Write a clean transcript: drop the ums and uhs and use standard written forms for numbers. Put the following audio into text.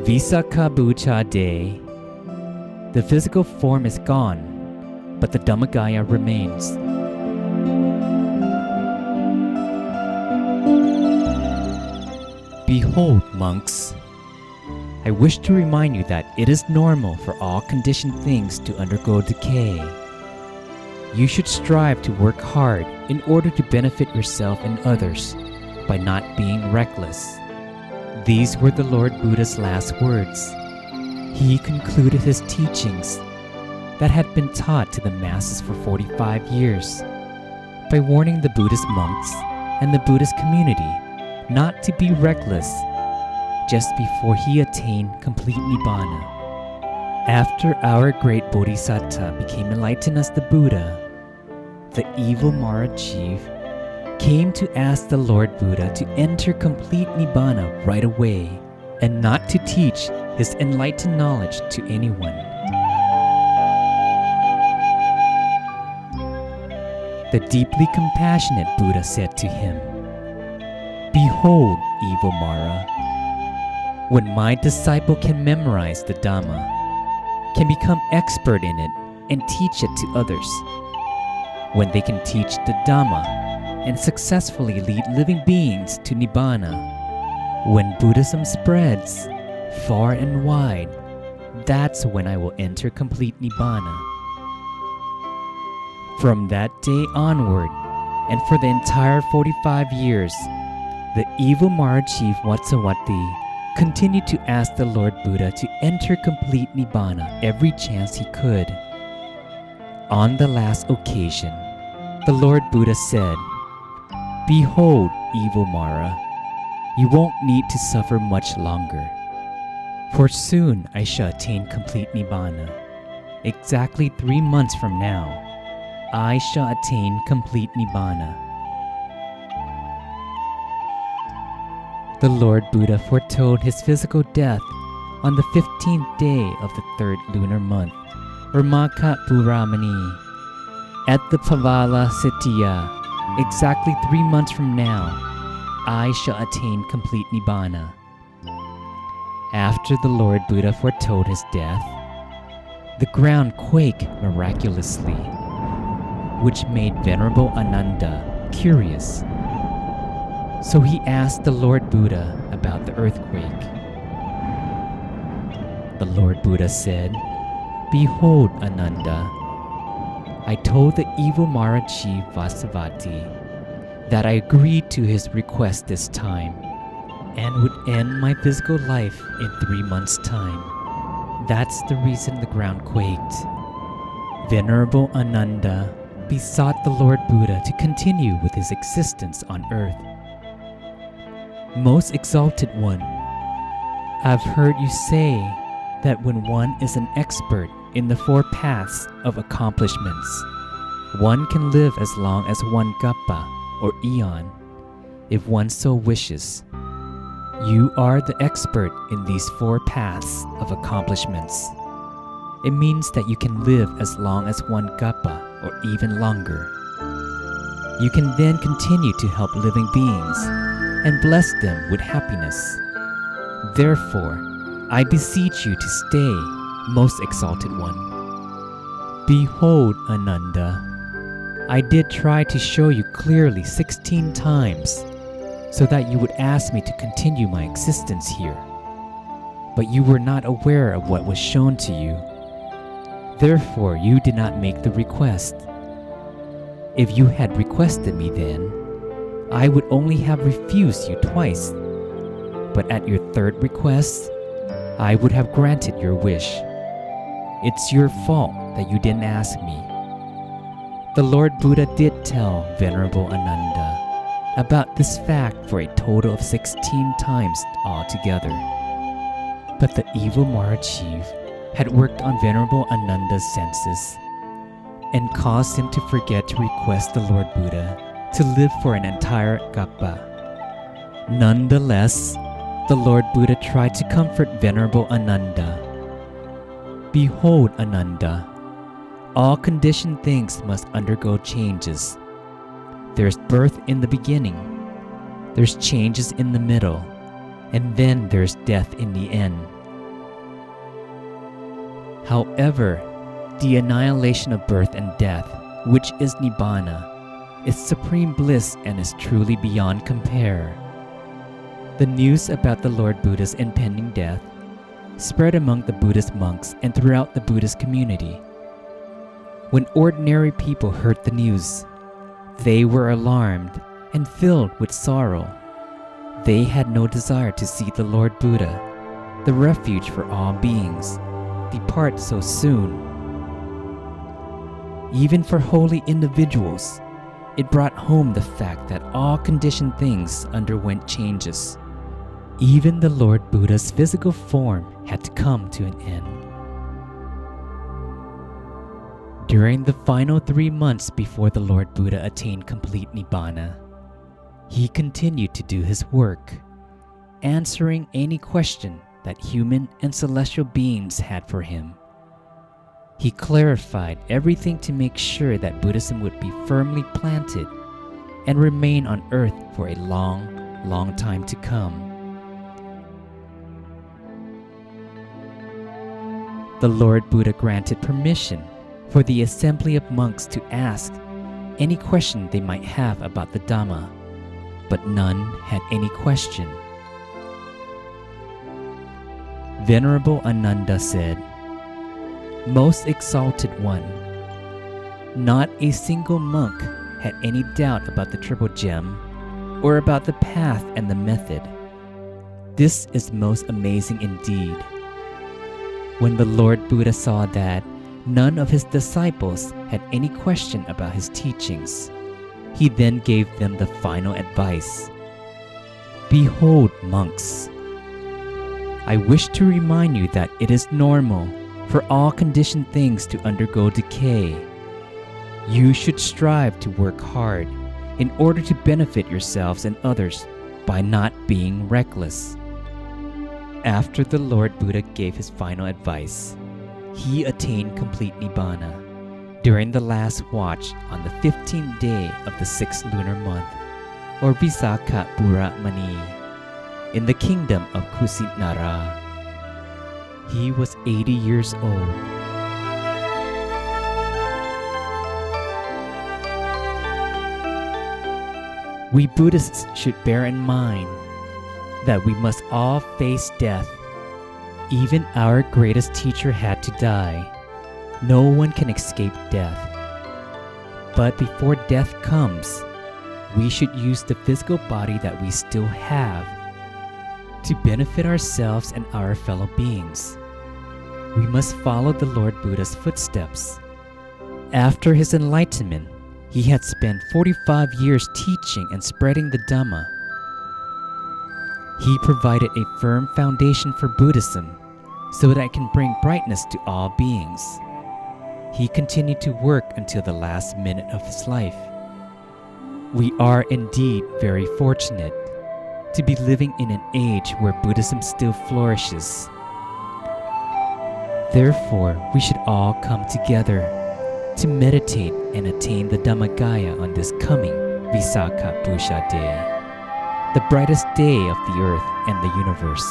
Visakha Puja Day. The physical form is gone, but the Dhammagaya remains. Behold, monks, I wish to remind you that it is normal for all conditioned things to undergo decay. You should strive to work hard in order to benefit yourself and others by not being reckless. These were the Lord Buddha's last words. He concluded his teachings that had been taught to the masses for 45 years by warning the Buddhist monks and the Buddhist community not to be reckless just before he attained complete Nibbana. After our great Bodhisattva became enlightened as the Buddha, the evil Mara chief came to ask the Lord Buddha to enter complete Nibbana right away and not to teach his enlightened knowledge to anyone. The deeply compassionate Buddha said to him, "Behold, evil Mara, when my disciple can memorize the Dhamma, can become expert in it and teach it to others, when they can teach the Dhamma and successfully lead living beings to Nibbana, when Buddhism spreads far and wide, that's when I will enter complete Nibbana." From that day onward, and for the entire 45 years, the evil Mara chief Vatsavati continued to ask the Lord Buddha to enter complete Nibbana every chance he could. On the last occasion, the Lord Buddha said, "Behold, evil Mara, you won't need to suffer much longer, for soon I shall attain complete Nibbana. Exactly 3 months from now, I shall attain complete Nibbana." The Lord Buddha foretold his physical death on the 15th day of the 3rd lunar month, or Magha Puramani, at the Pavala Sitiya. Exactly 3 months from now, I shall attain complete Nibbana. After the Lord Buddha foretold his death, the ground quaked miraculously, which made Venerable Ananda curious. So he asked the Lord Buddha about the earthquake. The Lord Buddha said, "Behold, Ananda, I told the evil Mara chief Vatsavati that I agreed to his request this time and would end my physical life in 3 months' time. That's the reason the ground quaked." Venerable Ananda besought the Lord Buddha to continue with his existence on earth. "Most exalted one, I've heard you say that when one is an expert in the 4 paths of accomplishments, one can live as long as 1 kappa or eon, if one so wishes. You are the expert in these 4 paths of accomplishments. It means that you can live as long as 1 kappa or even longer. You can then continue to help living beings and bless them with happiness. Therefore, I beseech you to stay, most exalted one." Behold, Ananda, I did try to show you clearly 16 times so that you would ask me to continue my existence here. But you were not aware of what was shown to you. Therefore, you did not make the request. If you had requested me then, I would only have refused you twice. But at your 3rd request, I would have granted your wish. It's your fault that you didn't ask me." The Lord Buddha did tell Venerable Ananda about this fact for a total of 16 times altogether. But the evil Mara chief had worked on Venerable Ananda's senses and caused him to forget to request the Lord Buddha to live for an entire kappa. Nonetheless, the Lord Buddha tried to comfort Venerable Ananda. "Behold, Ananda, all conditioned things must undergo changes. There's birth in the beginning, there's changes in the middle, and then there's death in the end. However, the annihilation of birth and death, which is Nibbana, is supreme bliss and is truly beyond compare. The news about the Lord Buddha's impending death spread among the Buddhist monks and throughout the Buddhist community. When ordinary people heard the news, they were alarmed and filled with sorrow. They had no desire to see the Lord Buddha, the refuge for all beings, depart so soon. Even for holy individuals, it brought home the fact that all conditioned things underwent changes. Even the Lord Buddha's physical form had to come to an end. During the final 3 months before the Lord Buddha attained complete Nibbana, he continued to do his work, answering any question that human and celestial beings had for him. He clarified everything to make sure that Buddhism would be firmly planted and remain on earth for a long, long time to come. The Lord Buddha granted permission for the assembly of monks to ask any question they might have about the Dhamma, but none had any question. Venerable Ananda said, "Most exalted one, not a single monk had any doubt about the triple gem or about the path and the method. This is most amazing indeed." When the Lord Buddha saw that none of his disciples had any question about his teachings, he then gave them the final advice. "Behold, monks, I wish to remind you that it is normal for all conditioned things to undergo decay. You should strive to work hard in order to benefit yourselves and others by not being reckless." After the Lord Buddha gave his final advice, he attained complete Nibbana during the last watch on the 15th day of the 6th lunar month, or Visakha Puja, in the kingdom of Kusinara. He was 80 years old. We Buddhists should bear in mind that we must all face death. Even our greatest teacher had to die. No one can escape death. But before death comes, we should use the physical body that we still have to benefit ourselves and our fellow beings. We must follow the Lord Buddha's footsteps. After his enlightenment, he had spent 45 years teaching and spreading the Dhamma. He provided a firm foundation for Buddhism so that it can bring brightness to all beings. He continued to work until the last minute of his life. We are indeed very fortunate to be living in an age where Buddhism still flourishes. Therefore, we should all come together to meditate and attain the Dhammagaya on this coming Visakha Puja day, the brightest day of the earth and the universe.